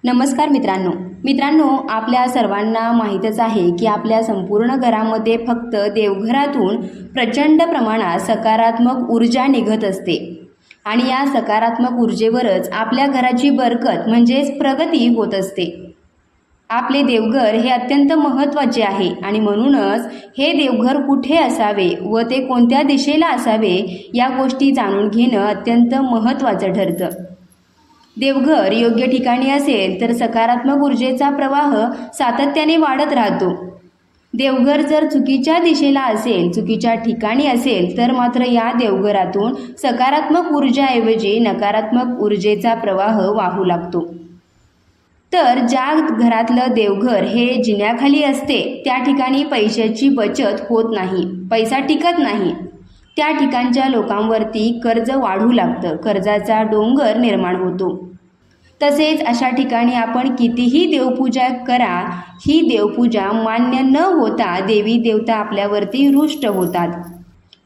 नमस्कार मित्रांनो, आपल्या सर्वांना माहीतच आहे की आपल्या संपूर्ण घरामध्ये फक्त देवघरातून प्रचंड प्रमाणात सकारात्मक ऊर्जा निघत असते आणि या सकारात्मक ऊर्जेवरच आपल्या घराची बरकत म्हणजेच प्रगती होत असते। आपले देवघर हे अत्यंत महत्त्वाचे आहे आणि म्हणूनच हे देवघर कुठे असावे व ते कोणत्या दिशेला असावे या गोष्टी जाणून घेणं अत्यंत महत्त्वाचं ठरतं। देवघर योग्य ठिकाणी असेल तर सकारात्मक ऊर्जेचा प्रवाह सातत्याने वाढत राहतो। देवघर जर चुकीच्या दिशेला असेल, चुकीच्या ठिकाणी असेल तर मात्र या देवघरातून सकारात्मक ऊर्जाऐवजी नकारात्मक ऊर्जेचा प्रवाह वाहू लागतो। तर ज्या घरातलं देवघर हे जिन्याखाली असते त्या ठिकाणी पैशाची बचत होत नाही, पैसा टिकत नाही। त्या ठिकाणच्या लोकांवरती कर्ज वाढू लागतं, कर्जाचा डोंगर निर्माण होतो। तसेच अशा ठिकाणी आपण कितीही देवपूजा करा, ही देवपूजा मान्य न होता देवी देवता आपल्यावरती रुष्ट होतात।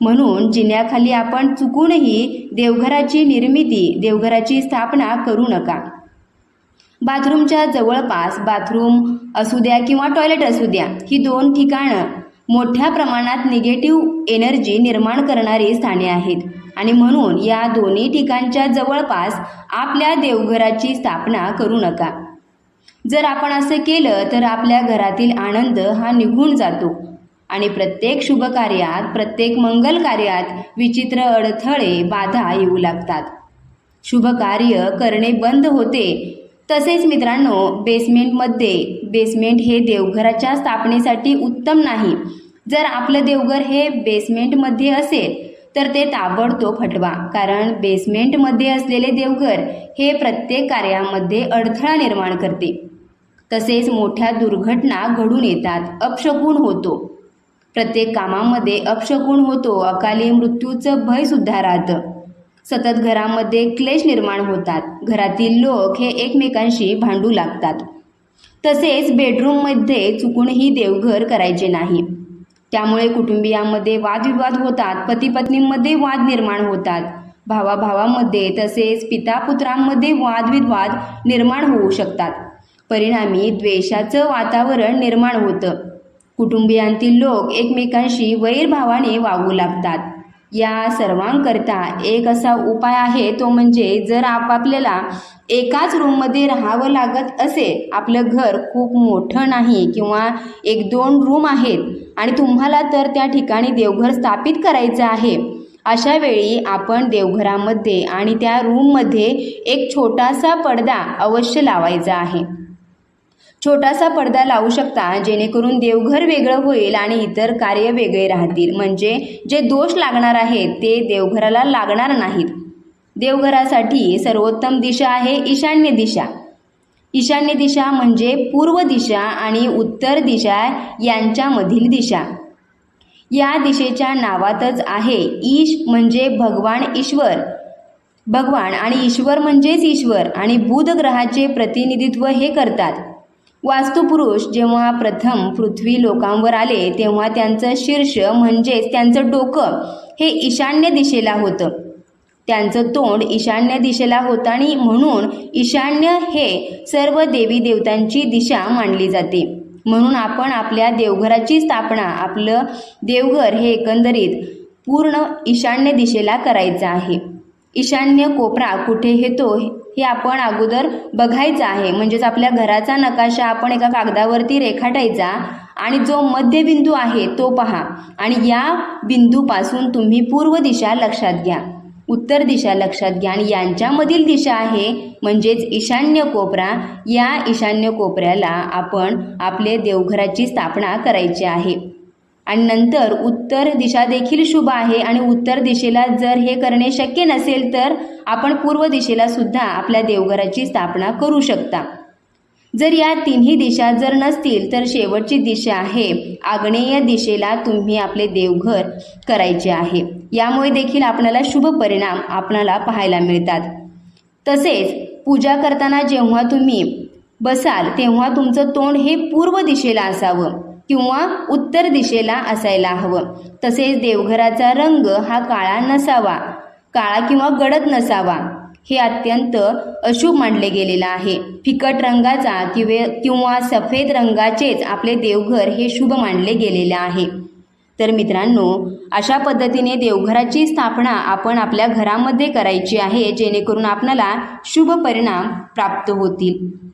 म्हणून जिन्याखाली आपण चुकूनही देवघराची निर्मिती, देवघराची स्थापना करू नका। बाथरूमच्या जवळपास बाथरूम असू द्या किंवा टॉयलेट असू द्या, ही दोन ठिकाणं मोठ्या प्रमाणात निगेटिव्ह एनर्जी निर्माण करणारी स्थाने आहेत आणि म्हणून या दोन्ही ठिकाणच्या जवळपास आपल्या देवघराची स्थापना करू नका। जर आपण असं केलं तर आपल्या घरातील आनंद हा निघून जातो आणि प्रत्येक शुभ कार्यात, प्रत्येक मंगल कार्यात विचित्र अडथळे, बाधा येऊ लागतात। शुभ कार्य करणे बंद होते। तसेच मित्रांनो, बेसमेंट हे देवघराच्या स्थापनेसाठी उत्तम नाही। जर आपलं देवघर हे बेसमेंटमध्ये असेल तर ते ताबडतोब हटवा, कारण बेसमेंटमध्ये असलेले देवघर हे प्रत्येक कार्यामध्ये अडथळा निर्माण करते। तसेच मोठ्या दुर्घटना घडून येतात, अपशकुन होतो, प्रत्येक कामामध्ये अपशकुन होतो, अकाली मृत्यूचं भयसुद्धा राहतं। सतत घरामध्ये क्लेश निर्माण होतात, घरातील लोक हे एकमेकांशी भांडू लागतात। तसेच बेडरूममध्ये चुकूनही देवघर करायचे नाही, त्यामुळे कुटुंबियांमध्ये वादविवाद होतात, पती पत्नींमध्ये वाद निर्माण होतात, भावाभावामध्ये तसेच पितापुत्रांमध्ये वादविवाद निर्माण होऊ शकतात। परिणामी द्वेषाचं वातावरण निर्माण होतं, कुटुंबियांतील लोक एकमेकांशी वैरभावाने वागू लागतात। या सर्वांकरता एक असा उपाय आहे, तो म्हणजे जर आपल्याला एकाच रूममध्ये राहावं लागत असेल, आपलं घर खूप मोठं नाही किंवा 1-2 रूम आहेत आणि तुम्हाला तर त्या ठिकाणी देवघर स्थापित करायचं आहे, अशा वेळी आपण देवघरामध्ये आणि त्या रूममध्ये एक छोटासा पडदा अवश्य लावायचा आहे। छोटासा पडदा लावू शकता, जेणेकरून देवघर वेगळं होईल आणि इतर कार्य वेगळे राहतील, म्हणजे जे दोष लागणार आहेत ते देवघराला लागणार नाहीत। देवघरासाठी सर्वोत्तम दिशा आहे ईशान्य दिशा। ईशान्य दिशा म्हणजे पूर्व दिशा आणि उत्तर दिशा यांच्यामधील दिशा। या दिशेच्या नावातच आहे ईश म्हणजे भगवान ईश्वर, भगवान आणि ईश्वर म्हणजेच ईश्वर आणि बुध ग्रहाचे प्रतिनिधित्व हे करतात। वास्तुपुरुष जेव्हा प्रथम पृथ्वी लोकांवर आले तेव्हा त्यांचं शीर्ष म्हणजेच त्यांचं डोकं हे ईशान्य दिशेला होतं, त्यांचं तोंड ईशान्य दिशेला होतं आणि म्हणून ईशान्य हे सर्व देवी देवतांची दिशा मानली जाते। म्हणून आपण आपल्या देवघराची स्थापना, आपलं देवघर हे एकंदरीत पूर्ण ईशान्य दिशेला करायचं आहे। ईशान्य कोपरा कुठे येतो हे आपण अगोदर बघायचं आहे, म्हणजेच आपल्या घराचा नकाशा आपण एका कागदावरती रेखाटायचा आणि जो मध्यबिंदू आहे तो पहा आणि या बिंदूपासून तुम्ही पूर्व दिशा लक्षात घ्या, उत्तर दिशा लक्षात घ्या आणि यांच्यामधील दिशा आहे म्हणजेच ईशान्य कोपरा। या ईशान्य कोपऱ्याला आपण आपले देवघराची स्थापना करायची आहे आणि नंतर उत्तर दिशा देखील शुभ आहे आणि उत्तर दिशेला जर हे करणे शक्य नसेल तर आपण पूर्व दिशेला सुद्धा आपल्या देवघराची स्थापना करू शकता। जर या तिन्ही दिशा जर नसतील तर शेवटची दिशा आहे आग्नेय दिशेला तुम्ही आपले देवघर करायचे आहे। यामुळे देखील आपल्याला शुभ परिणाम आपल्याला पाहायला मिळतात। तसेच पूजा करताना जेव्हा तुम्ही बसाल तेव्हा तुमचं तोंड हे पूर्व दिशेला असावं किंवा उत्तर दिशेला असायला हवं। तसेच देवघराचा रंग हा काळा नसावा, काळा किंवा गडद नसावा। हे अत्यंत अशुभ मानले गेलेलं आहे. फिकट रंगाचा किंवा सफेद रंगाचेच आपले देवघर हे शुभ मानले गेलेले आहे. तर मित्रांनो, अशा पद्धतीने देवघराची स्थापना आपण आपल्या घरामध्ये करायची आहे, जेणेकरून आपल्याला शुभ परिणाम प्राप्त होतील.